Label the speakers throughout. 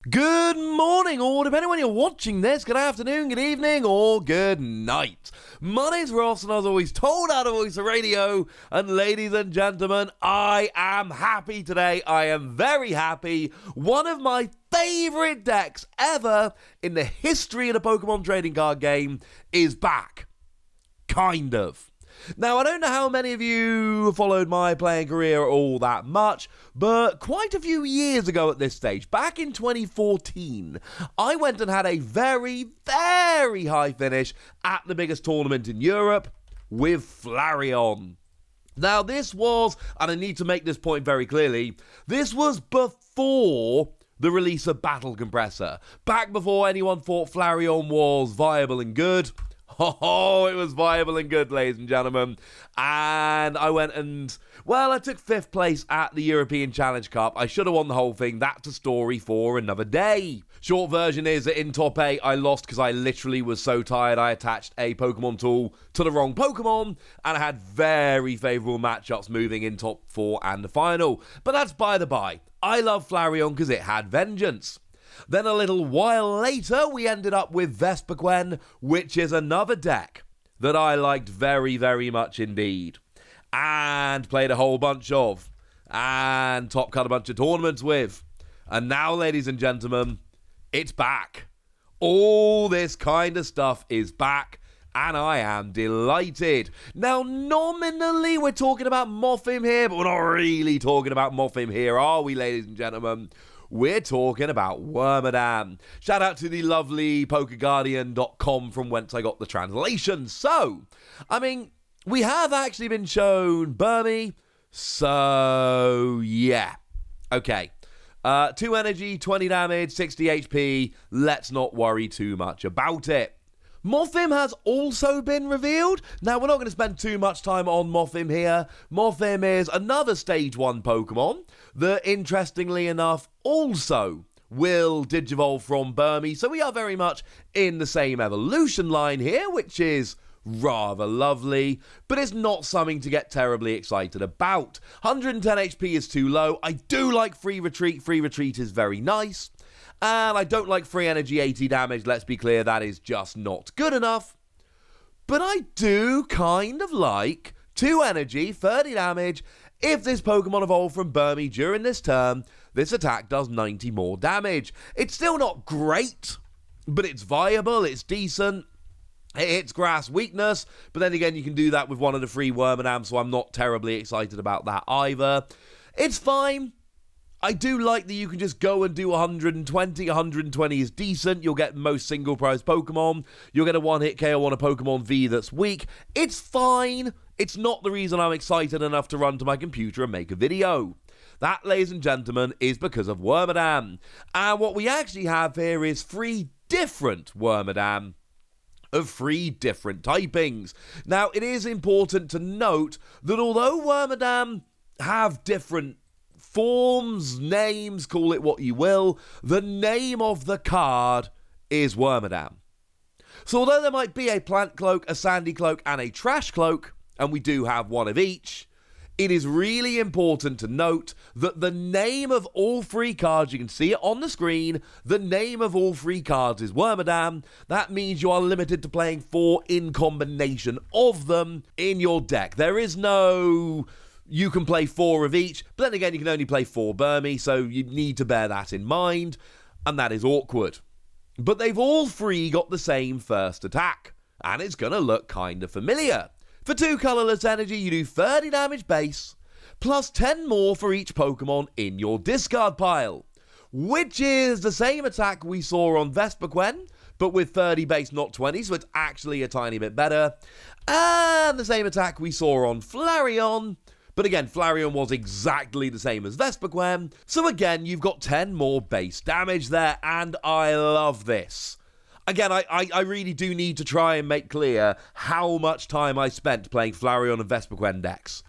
Speaker 1: Good morning, or depending when you're watching this, good afternoon, good evening, or good night. My name's Ross, and as always, told out of voice of radio, and ladies and gentlemen, I am happy today. I am very happy. One of my favorite decks ever in the history of the Pokemon trading card game is back. Kind of. Now, I don't know how many of you followed my playing career all that much, but quite a few years ago at this stage, back in 2014, I went and had a very, very high finish at the biggest tournament in Europe with Flareon. Now, this was, and I need to make this point very clearly, this was before the release of Battle Compressor. Back before anyone thought Flareon was viable and good. Oh, it was viable and good, ladies and gentlemen. And I went and, well, I took 5th place at the European Challenge Cup. I should have won the whole thing. That's a story for another day. Short version is that in top 8, I lost because I literally was so tired. I attached a Pokemon tool to the wrong Pokemon, and I had very favourable matchups moving in top 4 and the final. But that's by the by. I love Flareon because it had vengeance. Then a little while later, we ended up with Vespiquen, which is another deck that I liked very, very much indeed. And played a whole bunch of. And top cut a bunch of tournaments with. And now, ladies and gentlemen, it's back. All this kind of stuff is back. And I am delighted. Now, nominally, we're talking about Morphine here, but we're not really talking about Morphine here, are we, ladies and gentlemen? We're talking about Wormadam. Shout out to the lovely PokeGuardian.com from whence I got the translation. So, I mean, we have actually been shown Burmy. So, yeah. Okay. 2 energy, 20 damage, 60 HP. Let's not worry too much about it. Morphine has also been revealed. Now, we're not going to spend too much time on Morphine here. Morphine is another Stage 1 Pokemon that, interestingly enough, also will Digivolve from Burmy. So we are very much in the same evolution line here, which is rather lovely, but it's not something to get terribly excited about. 110 HP is too low. I do like Free Retreat. Free Retreat is very nice. And I don't like free energy 80 damage, let's be clear, that is just not good enough. But I do kind of like 2 energy, 30 damage. If this Pokemon evolved from Burmy during this turn, this attack does 90 more damage. It's still not great, but it's viable, it's decent. It hits grass weakness, but then again, you can do that with one of the free Wormadam, so I'm not terribly excited about that either. It's fine. I do like that you can just go and do 120. 120 is decent. You'll get most single prize Pokemon. You'll get a one-hit KO on a Pokemon V that's weak. It's fine. It's not the reason I'm excited enough to run to my computer and make a video. That, ladies and gentlemen, is because of Wormadam. And what we actually have here is 3 different Wormadam of 3 different typings. Now, it is important to note that although Wormadam have different forms, names, call it what you will, the name of the card is Wormadam. So although there might be a plant cloak, a sandy cloak, and a trash cloak, and we do have one of each, it is really important to note that the name of all 3 cards, you can see it on the screen, the name of all 3 cards is Wormadam. That means you are limited to playing 4 in combination of them in your deck. There is no you can play 4 of each, but then again, you can only play 4 Burmy, so you need to bear that in mind, and that is awkward. But they've all 3 got the same first attack, and it's going to look kind of familiar. For 2 colourless energy, you do 30 damage base, plus 10 more for each Pokemon in your discard pile, which is the same attack we saw on Vespiquen, but with 30 base, not 20, so it's actually a tiny bit better, and the same attack we saw on Flareon. But again, Flareon was exactly the same as Vespiquen, so again, you've got 10 more base damage there, and I love this. Again, I really do need to try and make clear how much time I spent playing Flareon and Vespiquen decks.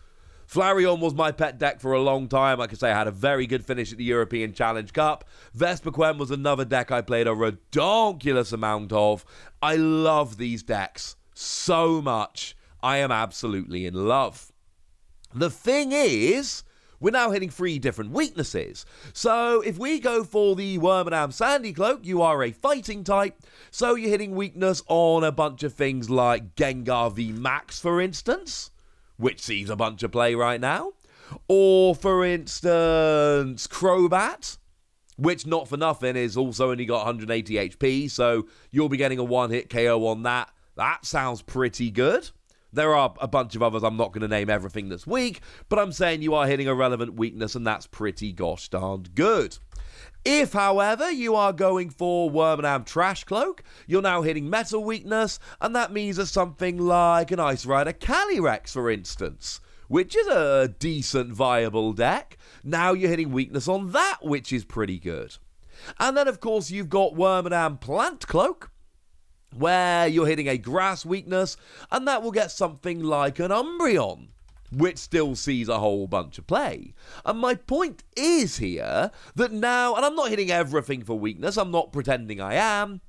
Speaker 1: Flareon was my pet deck for a long time. Like I say, I had a very good finish at the European Challenge Cup. Vespiquen was another deck I played a redonkulous amount of. I love these decks so much. I am absolutely in love. The thing is, we're now hitting 3 different weaknesses. So if we go for the Wormadam Sandy Cloak, you are a fighting type, so you're hitting weakness on a bunch of things like Gengar V Max, for instance, which sees a bunch of play right now. Or, for instance, Crobat, which, not for nothing, is also only got 180 HP, so you'll be getting a one-hit KO on that. That sounds pretty good. There are a bunch of others. I'm not going to name everything that's weak, but I'm saying you are hitting a relevant weakness, and that's pretty gosh darned good. If, however, you are going for Wormadam Trash Cloak, you're now hitting metal weakness, and that means that something like an Ice Rider Calyrex, for instance, which is a decent, viable deck. Now you're hitting weakness on that, which is pretty good. And then, of course, you've got Wormadam Plant Cloak, where you're hitting a grass weakness, and that will get something like an Umbreon, which still sees a whole bunch of play. And my point is here that now, and I'm not hitting everything for weakness, I'm not pretending I am,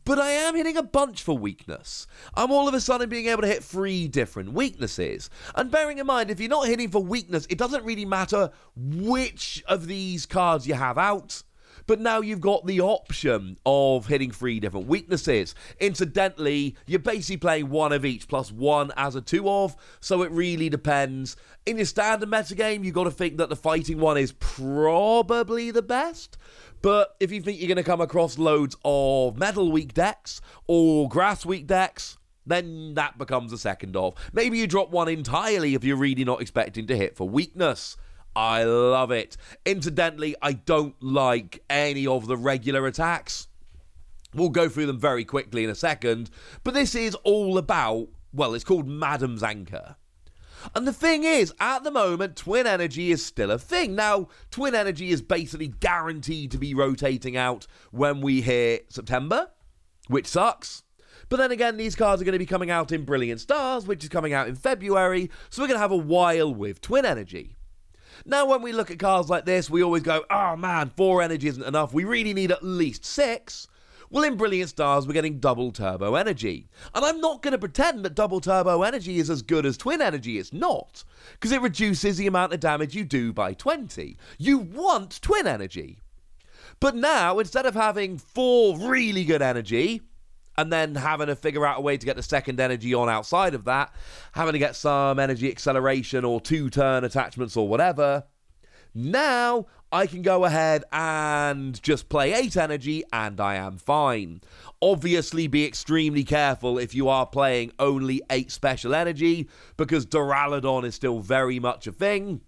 Speaker 1: but I am hitting a bunch for weakness. I'm all of a sudden being able to hit 3 different weaknesses. And bearing in mind, if you're not hitting for weakness, it doesn't really matter which of these cards you have out. But now you've got the option of hitting 3 different weaknesses. Incidentally, you're basically playing 1 of each, plus 1 as a 2 of, so it really depends. In your standard metagame, you've got to think that the fighting one is probably the best. But if you think you're going to come across loads of metal weak decks or grass weak decks, then that becomes a second of. Maybe you drop 1 entirely if you're really not expecting to hit for weakness. I love it. Incidentally, I don't like any of the regular attacks. We'll go through them very quickly in a second. But this is all about, well, it's called Madam's Anchor. And the thing is, at the moment, Twin Energy is still a thing. Now, Twin Energy is basically guaranteed to be rotating out when we hit September, which sucks. But then again, these cards are going to be coming out in Brilliant Stars, which is coming out in February, so we're going to have a while with Twin Energy. Now, when we look at cards like this, we always go, oh man, 4 energy isn't enough. We really need at least 6. Well, in Brilliant Stars, we're getting double turbo energy. And I'm not going to pretend that double turbo energy is as good as twin energy. It's not. Because it reduces the amount of damage you do by 20. You want twin energy. But now, instead of having 4 really good energy, and then having to figure out a way to get the second energy on outside of that, having to get some energy acceleration or 2-turn attachments or whatever, now I can go ahead and just play 8 energy and I am fine. Obviously, be extremely careful if you are playing only 8 special energy, because Duraludon is still very much a thing.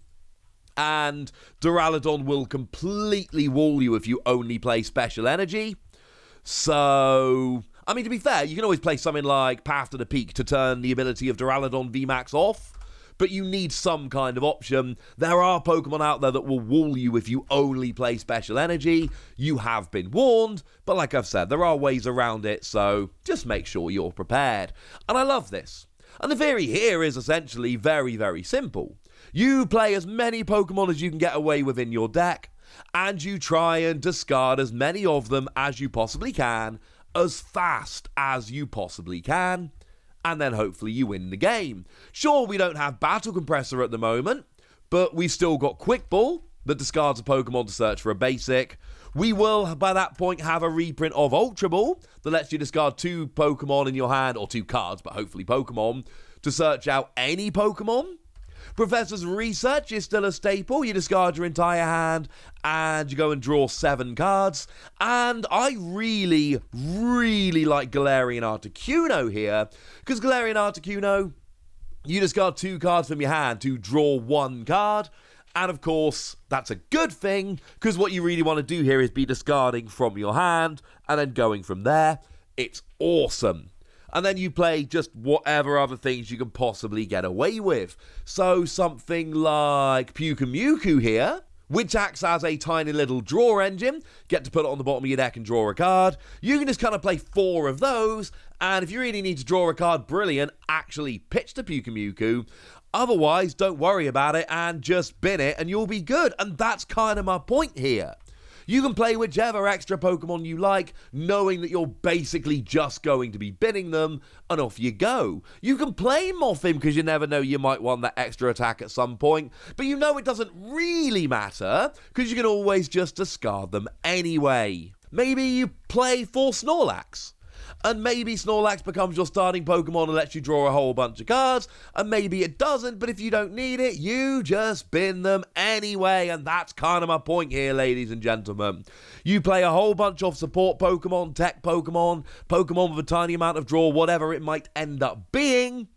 Speaker 1: And Duraludon will completely wall you if you only play special energy. So, I mean, to be fair, you can always play something like Path to the Peak to turn the ability of Duraludon VMAX off, but you need some kind of option. There are Pokemon out there that will wall you if you only play special energy. You have been warned, but like I've said, there are ways around it, so just make sure you're prepared. And I love this. And the theory here is essentially very, very simple. You play as many Pokemon as you can get away with in your deck, and you try and discard as many of them as you possibly can, as fast as you possibly can, and then hopefully you win the game. Sure, we don't have Battle Compressor at the moment, but we've still got Quick Ball that discards a Pokemon to search for a basic. We will, by that point, have a reprint of Ultra Ball that lets you discard 2 Pokemon in your hand, or 2 cards, but hopefully Pokemon, to search out any Pokemon. Professor's Research is still a staple. You discard your entire hand and you go and draw 7 cards. And I really, really like Galarian Articuno here, because Galarian Articuno, you discard 2 cards from your hand to draw 1 card. And of course, that's a good thing, because what you really want to do here is be discarding from your hand and then going from there. It's awesome. And then you play just whatever other things you can possibly get away with. So something like Pyukumuku here, which acts as a tiny little draw engine. Get to put it on the bottom of your deck and draw a card. You can just kind of play 4 of those. And if you really need to draw a card, brilliant, actually pitch to Pyukumuku. Otherwise, don't worry about it and just bin it and you'll be good. And that's kind of my point here. You can play whichever extra Pokemon you like, knowing that you're basically just going to be binning them, and off you go. You can play Morphine because you never know, you might want that extra attack at some point, but you know it doesn't really matter because you can always just discard them anyway. Maybe you play 4 Snorlax. And maybe Snorlax becomes your starting Pokemon and lets you draw a whole bunch of cards, and maybe it doesn't, but if you don't need it, you just bin them anyway, and that's kind of my point here, ladies and gentlemen. You play a whole bunch of support Pokemon, tech Pokemon, Pokemon with a tiny amount of draw, whatever it might end up being,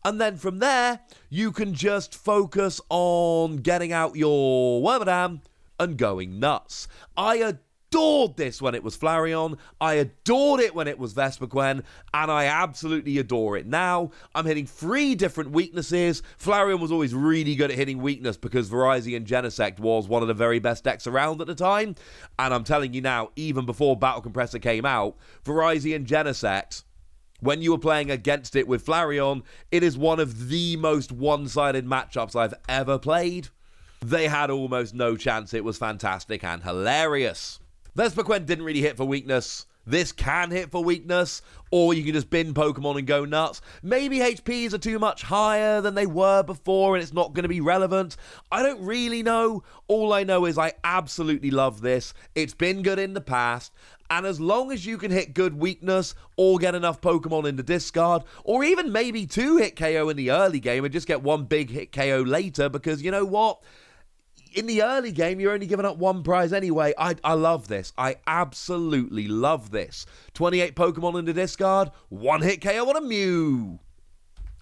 Speaker 1: and then from there, you can just focus on getting out your Wormadam and going nuts. I adored this when it was Flareon, I adored it when it was Vespiquen, and I absolutely adore it now. I'm hitting 3 different weaknesses. Flareon was always really good at hitting weakness because Verizon and Genesect was one of the very best decks around at the time, and I'm telling you now, even before Battle Compressor came out, Verizon and Genesect, when you were playing against it with Flareon, it is one of the most one-sided matchups I've ever played. They had almost no chance. It was fantastic and hilarious. Vespiquen didn't really hit for weakness. This can hit for weakness, or you can just bin Pokemon and go nuts. Maybe HPs are too much higher than they were before and it's not going to be relevant. I don't really know. All I know is I absolutely love this. It's been good in the past, and as long as you can hit good weakness or get enough Pokemon in the discard, or even maybe 2 hit KO in the early game and just get 1 big hit KO later, because you know what? In the early game, you're only giving up 1 prize anyway. I love this. I absolutely love this. 28 Pokemon in the discard, 1 hit KO on a Mew.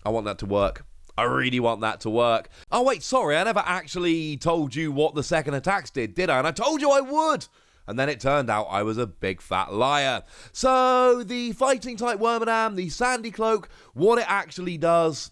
Speaker 1: I want that to work. I really want that to work. Oh, wait, sorry. I never actually told you what the second attacks did I? And I told you I would. And then it turned out I was a big fat liar. So, the fighting type Wormadam, the Sandy Cloak, what it actually does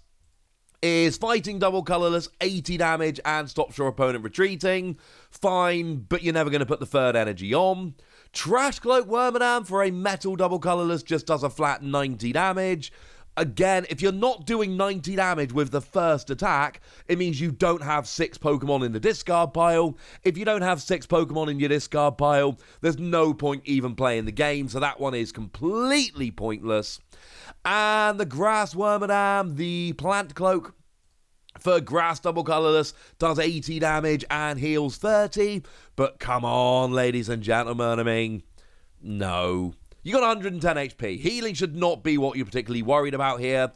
Speaker 1: is fighting double colorless, 80 damage, and stops your opponent retreating. Fine, but you're never going to put the third energy on. Trash Cloak Wormadam for a metal double colorless just does a flat 90 damage. Again, if you're not doing 90 damage with the first attack, it means you don't have 6 Pokemon in the discard pile. If you don't have 6 Pokemon in your discard pile, there's no point even playing the game, so that one is completely pointless. And the Grass Wormadam, the Plant Cloak, for grass double colorless, does 80 damage and heals 30. But come on, ladies and gentlemen, I mean, no. You got 110 HP. Healing should not be what you're particularly worried about here.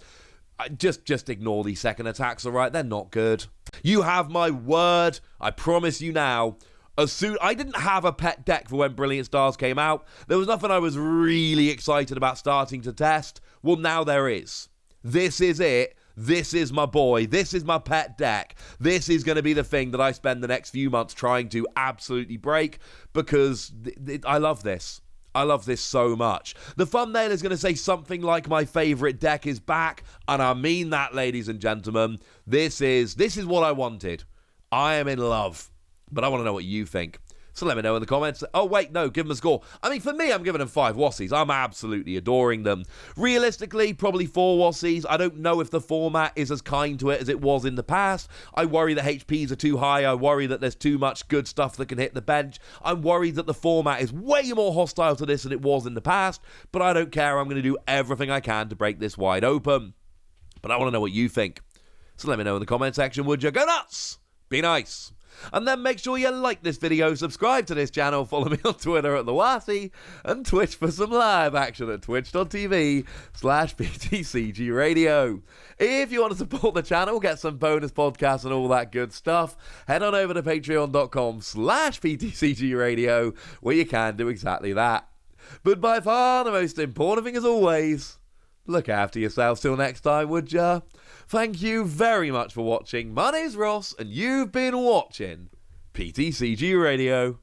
Speaker 1: Just ignore these second attacks, alright? They're not good. You have my word. I promise you now. I didn't have a pet deck for when Brilliant Stars came out. There was nothing I was really excited about starting to test. Well, now there is. This is it. This is my boy. This is my pet deck. This is going to be the thing that I spend the next few months trying to absolutely break, because I love this. I love this so much. The thumbnail is going to say something like my favorite deck is back, and I mean that, ladies and gentlemen. This is what I wanted. I am in love, but I want to know what you think. So let me know in the comments. Oh, wait, no, give them a score. I mean, for me, I'm giving them 5 Wassies. I'm absolutely adoring them. Realistically, probably 4 Wassies. I don't know if the format is as kind to it as it was in the past. I worry that HPs are too high. I worry that there's too much good stuff that can hit the bench. I'm worried that the format is way more hostile to this than it was in the past. But I don't care. I'm going to do everything I can to break this wide open. But I want to know what you think. So let me know in the comment section, would you? Go nuts! Be nice. And then make sure you like this video, subscribe to this channel, follow me on Twitter at TheWassie, and Twitch for some live action at twitch.tv/PTCG Radio. If you want to support the channel, get some bonus podcasts and all that good stuff, head on over to patreon.com/PTCG Radio, where you can do exactly that. But by far the most important thing as always, look after yourselves till next time, would ya? Thank you very much for watching. My name's Ross, and you've been watching PTCG Radio.